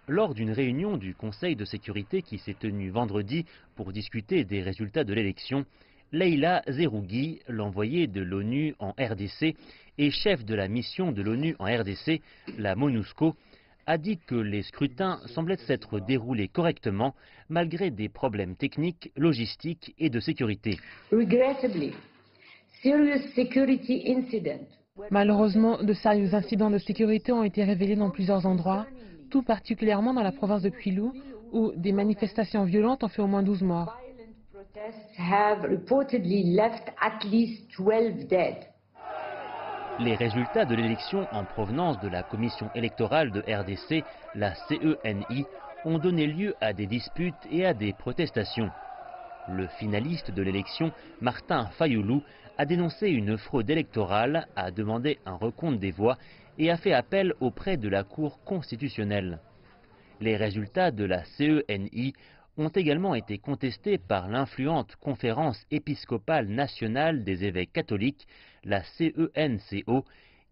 Lors d'une réunion du Conseil de sécurité qui s'est tenue vendredi pour discuter des résultats de l'élection, Leila Zerougui, l'envoyée de l'ONU en RDC et chef de la mission de l'ONU en RDC, la MONUSCO, a dit que les scrutins semblaient s'être déroulés correctement malgré des problèmes techniques, logistiques et de sécurité. Malheureusement, de sérieux incidents de sécurité ont été révélés dans plusieurs endroits, tout particulièrement dans la province de Kwilu, où des manifestations violentes ont fait au moins 12 morts. Les résultats de l'élection en provenance de la commission électorale de RDC, la CENI, ont donné lieu à des disputes et à des protestations. Le finaliste de l'élection, Martin Fayoulou, a dénoncé une fraude électorale, a demandé un recompte des voix et a fait appel auprès de la Cour constitutionnelle. Les résultats de la CENI ont également été contestés par l'influente Conférence épiscopale nationale des évêques catholiques, la CENCO,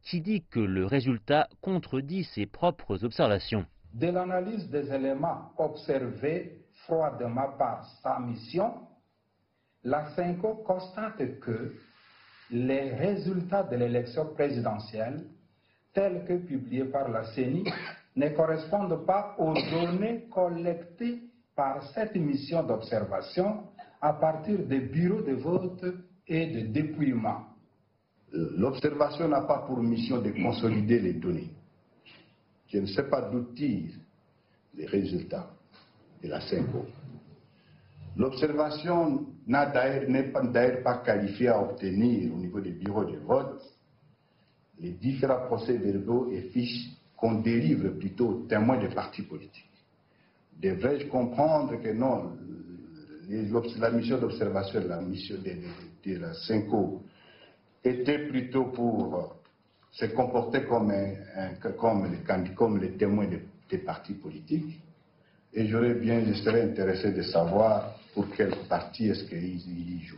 qui dit que le résultat contredit ses propres observations. De l'analyse des éléments observés froidement par sa mission, la CENCO constate que les résultats de l'élection présidentielle, tels que publiés par la CENI, ne correspondent pas aux données collectées par cette mission d'observation à partir des bureaux de vote et de dépouillement. L'observation n'a pas pour mission de consolider les données. Je ne sais pas d'où tirent les résultats de la CENCO. L'observation n'est d'ailleurs pas qualifiée à obtenir au niveau des bureaux de vote les différents procès-verbaux et fiches qu'on délivre plutôt aux témoins des partis politiques. Devrais-je comprendre que non, la mission d'observation de la mission de la CENCO était plutôt pour se comporter comme les témoins des partis politiques? Et je serais intéressé de savoir pour quel parti est-ce qu'ils y jouent.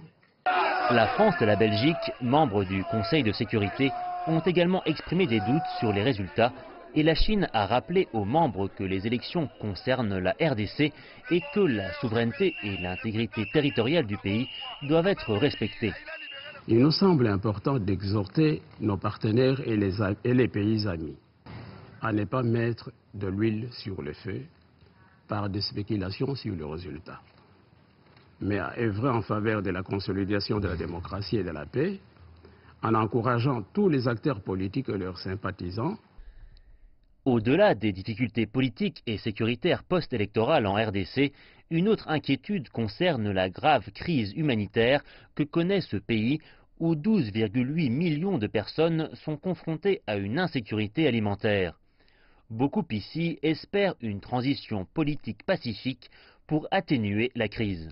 La France et la Belgique, membres du Conseil de sécurité, ont également exprimé des doutes sur les résultats et la Chine a rappelé aux membres que les élections concernent la RDC et que la souveraineté et l'intégrité territoriale du pays doivent être respectées. Il nous semble important d'exhorter nos partenaires et les pays amis à ne pas mettre de l'huile sur le feu par des spéculations sur le résultat, mais à œuvrer en faveur de la consolidation de la démocratie et de la paix, en encourageant tous les acteurs politiques et leurs sympathisants. Au-delà des difficultés politiques et sécuritaires post-électorales en RDC, une autre inquiétude concerne la grave crise humanitaire que connaît ce pays où 12,8 millions de personnes sont confrontées à une insécurité alimentaire. Beaucoup ici espèrent une transition politique pacifique pour atténuer la crise.